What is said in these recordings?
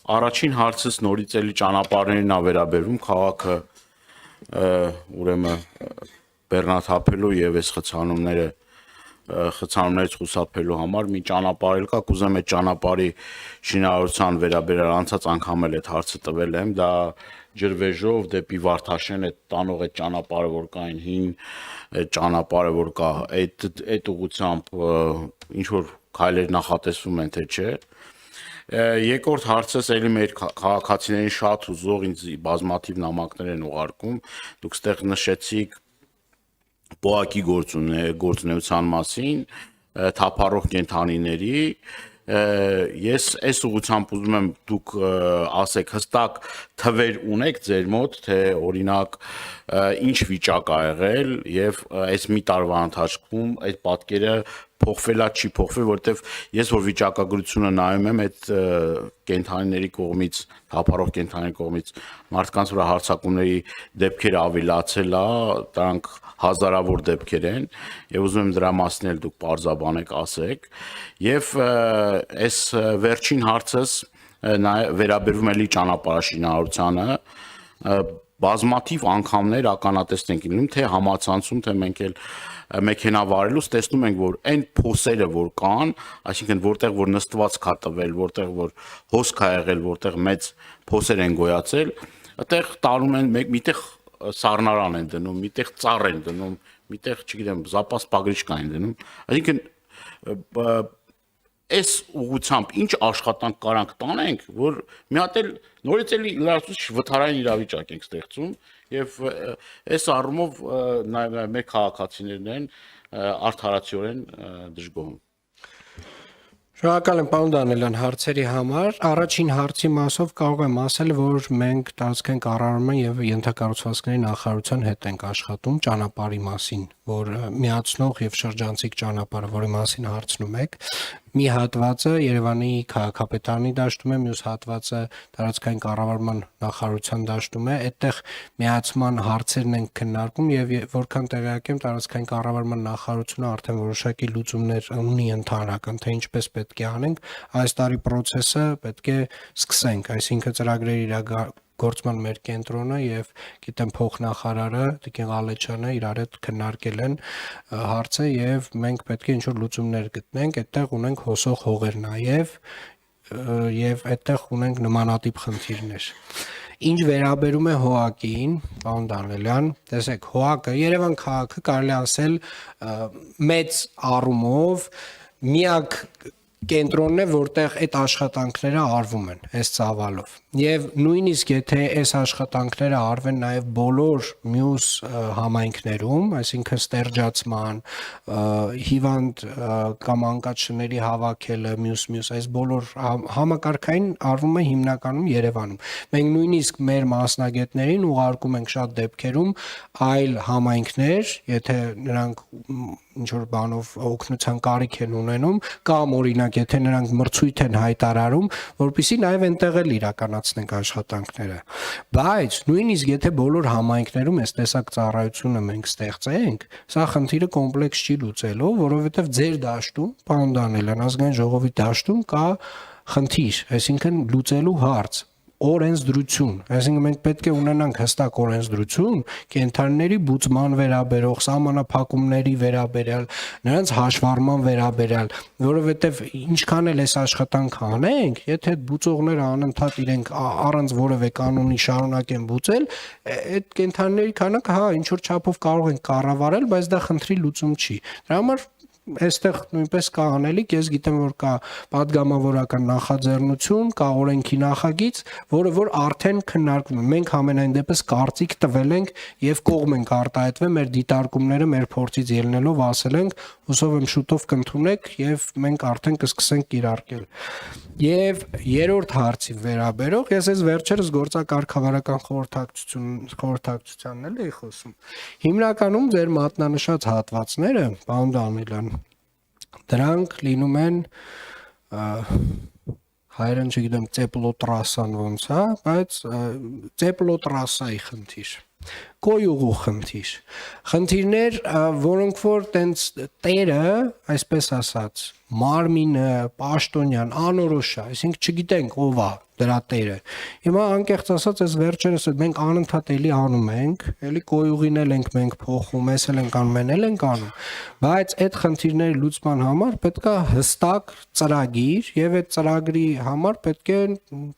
Առաջին հարցս նորից էլի ճանապարհներին ա վերաբերում քաղաքը ուրեմն բեռնաթափելու եւ այս խցանումներից խուսափելու համար մի ճանապարհ էլ կա, կուզեմ այդ ճանապարհի շինարարության վերաբերյալ անցած անգամ էլ այդ հարցը տվել եմ, դա ջրվեժով դեպի Վարդաշեն այդ տանող այդ ճանապարհը որ կա այն հին այդ ճանապարհը որ կա այդ ուղղությամբ ինչ որ քայլեր նախատեսվում են թե չէ Երկրորդ հարցս էլի մեր քաղաքացիներին շատ հուզող ինձ բազմաթիվ նամակներ են ուղարկում դուք ստեղ նշեցիք պոակի գործունեության մասին թափառող կենդանիների ես այս ուղղությամբ ուզում եմ դուք ասեք հստակ թվեր ունեք ձեր մոտ թե օրինակ ինչ վիճակ ա եղել եւ այս մի տարվա ընթացքում այդ պատկերը փոխվելա չի փոխվել որտեվ ես որ վիճակագրությունը նայում եմ այդ կենթանիների կողմից թափառող կենթանիների կողմից մարդկանց վրա հարձակումների դեպքերը ավելացել է դրանք հազարավոր դեպքեր են եւ ուզում եմ դրա մասին էլ դուք բարձաբանեք ասեք եւ այս վերջին հարցս վերաբերվում էլի ճանապարհաշինարարությանը բազմաթիվ անգամներ ականատես ենք լինում թե համացանցում թե մենք էլ մեքենա վարելուց տեսնում ենք որ այն փոսերը որ կան, այսինքն որտեղ որ նստված կա տվել, որտեղ որ հոսք ա եղել, որտեղ մեծ փոսեր են գոյացել, այդտեղ տանում են միտեղ սառնարան են դնում, միտեղ ծառ են դնում, միտեղ, չգիտեմ, զապաս պագրիչկա են դնում, այսինքն այս ուղղությամբ ինչ աշխատանք կարանք տանենք, որ մի հատ էլ նորից էլի լրացուցիչ վթարային իրավիճակ ենք ստեղծում եւ այս առումով մեր քաղաքացիներն են արդարացիորեն դժգոհում Շնորհակալ եմ պարոն Դանիելյան հարցերի համար առաջին հարցի մասով կարող եմ ասել որ մենք տարածքային կառավարման եւ ենթակառուցվածքների նախարարության հետ ենք աշխատում ճանապարհի մասին որ միացնող եւ շրջանցիկ ճանապարհը որի մասին հարցնում եք մի հատվածը Երևանի քաղաքապետարանի դաշտում է մյուս հատվածը տարածքային կառավարման նախարարության դաշտում է այդտեղ միացման հարցերն են քննարկում եւ որքան տեղյակ եմ տարածքային կառավարման նախարարությունը արդեն որոշակի լուծումներ ունի ընդհանրական թե ինչպես պետք է անենք այս տարի process-ը պետք է սկսենք այսինքն ծրագրերի գործման մեր կենտրոնը եւ գիտեմ փոխնախարարը Տիկին Ղալեչյանը իրար հետ քննարկել են հարցը եւ մենք պետք է ինչ-որ լուծումներ գտնենք այդտեղ ունենք հոսող հողեր եւ այդտեղ ունենք նմանատիպ խնդիրներ Ինչ վերաբերում է ՀՕԱԿ-ին, պարոն Դանիելյան, տեսեք, ՀՕԱԿ-ը Երևան քաղաքը կարելի ասել մեծ առումով միակ կենտրոնն է, որտեղ այդ աշխատանքները արվում են, այս ծավալով։ Եվ նույնիսկ եթե այս աշխատանքները արվեն նաև բոլոր մյուս համայնքներում, այսինքն ստերջացման, հիվանդ կամ անկաթշների հավաքելը, մյուս այս բոլոր համակարգային արվում է հիմնականում Երևանում։ Մենք նույնիսկ մեր մասնագետներին ուղարկում ենք շատ դեպքերում այլ համայնքներ, եթե նրանք ինչ-որ բանով օգնության կարիք են ունենում կամ օրինակ եթե նրանք մրցույթ են հայտարարում, որպեսզի նաև այնտեղ էլ իրականացնենք աշխատանքները։ Բայց նույնիսկ եթե բոլոր համայնքներում այս տեսակ ծառայությունը մենք ստեղծենք, սա խնդիրը կոմպլեքս չի լուծելու, որովհետև ձեր դաշտում, պարոն Դանիելյան, ազգային ժողովի դաշտում կա խնդիր, այսինքն լուծելու հարց օրենսդրություն, այսինքն մենք պետք է ունենանք հստակ օրենսդրություն կենդանիների բուծման վերաբերող, սահմանափակումների վերաբերյալ, նրանց հաշվառման վերաբերյալ, որովհետև ինչքան էլ այս աշխատանքը անենք, եթե այդ բուծողները անընդհատ իրենք առանց որևէ կանոնի շարունակեն բուծել, այդ կենդանիների քանակը հա ինչ որ չափով կարող են կառավարել, բայց դա խնդրի լուծում չի։ Դրա համար Այստեղ նույնպես կա անելիք, ես գիտեմ, որ կա պատգամավորական նախաձեռնություն, կա օրենքի նախագիծ, որը որ արդեն քննարկվում է։ Մենք համենայն դեպս կարծիք տվել ենք եւ կողմ ենք արտահայտվել մեր դիտարկումները, մեր փորձից ելնելով ասել ենք, հուսով եմ շուտով կընդունեք եւ մենք արդեն կսկսենք կիրարկել։ Եվ երրորդ հարցի վերաբերող ես այս վերջերս գործակարգավարական խորհրդակցությանն էի խոսում։ Հիմնականում ձեր մատնանշած հատվածները, պարոն Դանիելյան, դրանք լինում են հայերեն չգիտեմ ծեպլոտրասան ոնց է, բայց ծեպլոտրասայի խնդիր, կոյուղու խնդիր։ Խնդիրներ, որոնք որ տենց տերը, այսպես ասած, մարմինը, պաշտոնյան, անորոշ է, այսինքն չգիտենք ով է դրա տերը։ Հիմա անկեղծ ասած, այս վերջերս մենք անընդհատ էլի անում ենք, էլի կոյուղին էլ ենք մենք փոխում, էս էլ ենք անում, էլ ենք անում, բայց այդ խնդիրների լուծման համար պետք է հստակ ծրագիր եւ այդ ծրագրի համար պետք է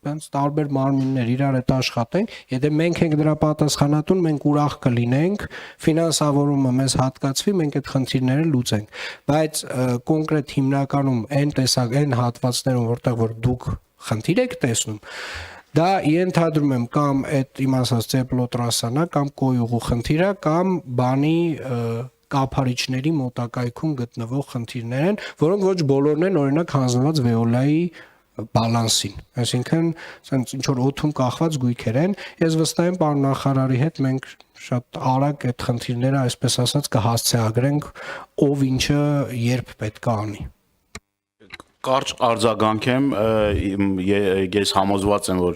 այնց տարբեր մարմիններ իրար հետ աշխատեն, եթե մենք ենք դրա պատասխանատուն, մենք ուրախ կլինենք, ֆինանսավորումը մեզ հատկացվի, մենք այդ խնդիրները լուծենք, բայց կոնկրետ հիմնականում այն հատվածներում, որտեղ որ դուք խնդիր եք տեսնում, դա ենթադրում եմ կամ այդ իմ ասած ծեպլոտրասանա կամ կոյուղու խնդիրա կամ բանի կափարիչների մոտակայքում գտնվող խնդիրներ են, որոնք ոչ բոլորն են օրինակ հանձնված վեոլայի բալանսին, այսինքն ասենց ինչ որ օդում կախված գույքեր են, ես վստահ եմ պարոն նախարարի հետ մենք շատ արագ այդ խնդիրները, այսպես ասած, կհասցեագրենք ով ինչը երբ պետք է անի։ Կարճ արձագանքեմ, ես համոզված եմ, որ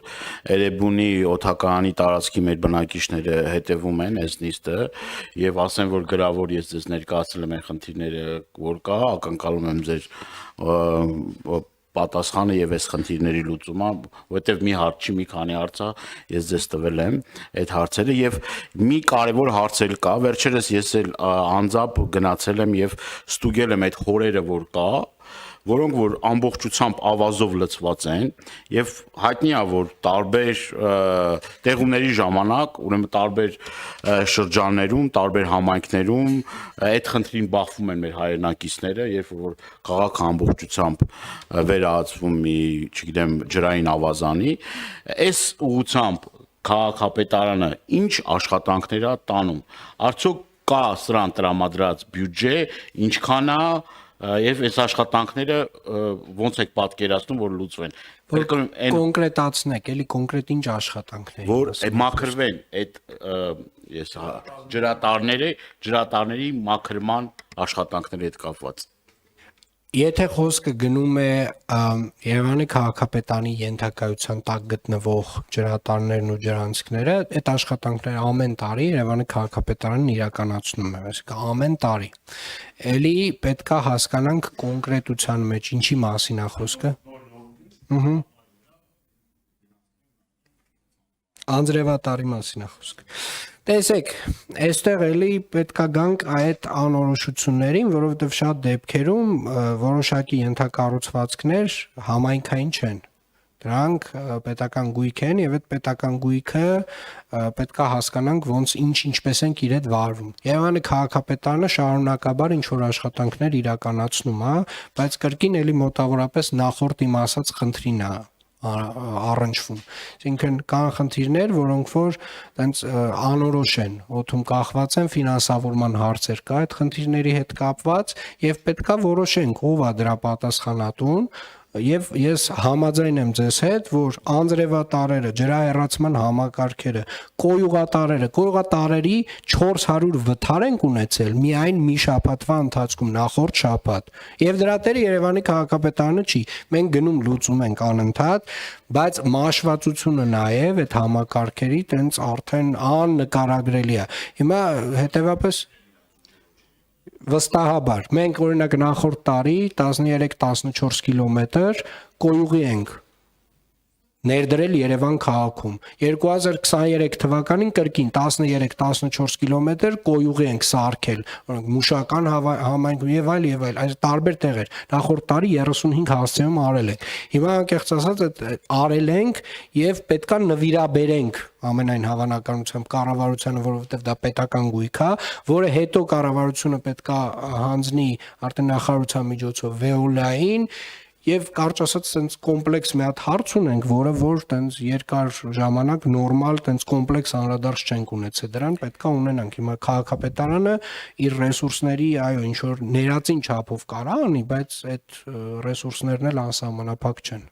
Էրեբունի օդակայանի տարածքի մեր բնակիչները հետևում են այս նիստը եւ ասեմ, որ գրավոր ես ձեզ ներկայացրել եմ այն խնդիրները, որ կա, ակնկալում եմ ձեր պատասխանը եւ այս խնդիրների լուծումը, որովհետեւ մի հարց չի, մի քանի հարց է, ես ձեզ տվել եմ այդ հարցերը եւ մի կարեւոր հարց էլ կա, վերջերս ես էլ անձամբ գնացել եմ եւ ստուգել եմ այդ խորերը, որ կա, որոնք որ ամբողջությամբ ավազով լցված են եւ հայտնի է որ տարբեր տեղումների ժամանակ ուրեմն տարբեր շրջաններում, տարբեր համայնքներում այդ խնդրին բախվում են մեր հայրենակիցները, երբ որ քաղաքը ամբողջությամբ վերահացվում մի, չգիտեմ, ջրային ավազանի, այս ուղղությամբ քաղաքապետարանը ինչ աշխատանքներ է տանում, արդյոք կա սրան տրամադրած բյուջե, ինչքան է եւ այս աշխատանքները ոնց եք պատկերացնում որ լուծվեն կոնկրետացնեք էլի կոնկրետ ինչ աշխատանքներ որ մաքրվեն այդ ես ջրատարների մաքրման աշխատանքների հետ կապված Եթե խոսքը գնում է Երևանի քաղաքապետարանի ենթակայության տակ գտնվող ջրատարներն ու ջրանցքները, այդ աշխատանքները ամեն տարի Երևանի քաղաքապետարանն իրականացնում է, այսինքն ամեն տարի։ Էլի պետք է հասկանանք կոնկրետության մեջ ինչի մասին է խոսքը։ Անձրևատարի մասին է խոսքը։ Տեսեք, այստեղ էլի պետքա գանք այդ անորոշություններին, որովհետև շատ դեպքերում որոշակի ենթակառուցվածքներ համայնքային չեն։ Դրանք պետական գույք են եւ այդ պետական գույքը պետքա հասկանանք ոնց ինչպես են իր հետ վարվում։ Երևանի քաղաքապետարանը շարունակաբար ինչ որ աշխատանքներ իրականացնում է, բայց կրկին էլի մոտավորապես նախորդ իմ ասած խնդրին է առնչվում։ Այսինքն կան խնդիրներ, որոնք որ տենց անորոշ են, օդում կախված են, ֆինանսավորման հարցեր կա այդ խնդիրների հետ կապված եւ պետքա որոշենք ով է դրա պատասխանատուն Եվ ես համաձայն եմ ձեզ հետ, որ անձրևատարերը, ջրահեռացման համակարգերը, կոյուղատարերի 400 վթար ենք ունեցել միայն մի շաբաթվա ընթացքում, նախորդ շաբաթ։ Եվ դրա տերը Երևանի քաղաքապետարանը չի։ Մենք գնում լուծում ենք անընդհատ, բայց մաշվածությունը նաև այդ համակարգերի տենց արդեն աննկարագրելի է։ Հիմա հետեւաբար Վստահաբար, մենք օրինակ նախորդ տարի 13-14 կիլոմետր կոյուղի ենք ներդրել Երևան քաղաքում։ 2023 թվականին կրկին 13-14 կիլոմետր կոյուղի ենք սարքել, օրինակ Մուշական համայնքում եւ այլ, այս տարբեր տեղեր։ Նախորդ տարի 35 հասցեում արել ենք։ Հիմա անկեղծ ասած արել ենք եւ պետքա նվիրաբերենք ամենայն հավանականությամբ կառավարությանը, որովհետեւ դա պետական գույք է, որը հետո կառավարությունը պետքա հանձնի արդեն նախարարության միջոցով Վեոլային Եվ կարճ ասած տենց կոմպլեքս մի հատ հարց ունենք, որը որ տենց երկար ժամանակ նորմալ տենց կոմպլեքս անդրադարձ չենք ունեցել դրան, պետքա ունենանք։ Հիմա քաղաքապետարանը իր ռեսուրսների, այո, ինչ որ ներածին չափով կարա անի, բայց այդ ռեսուրսներն էլ անսահմանափակ չեն։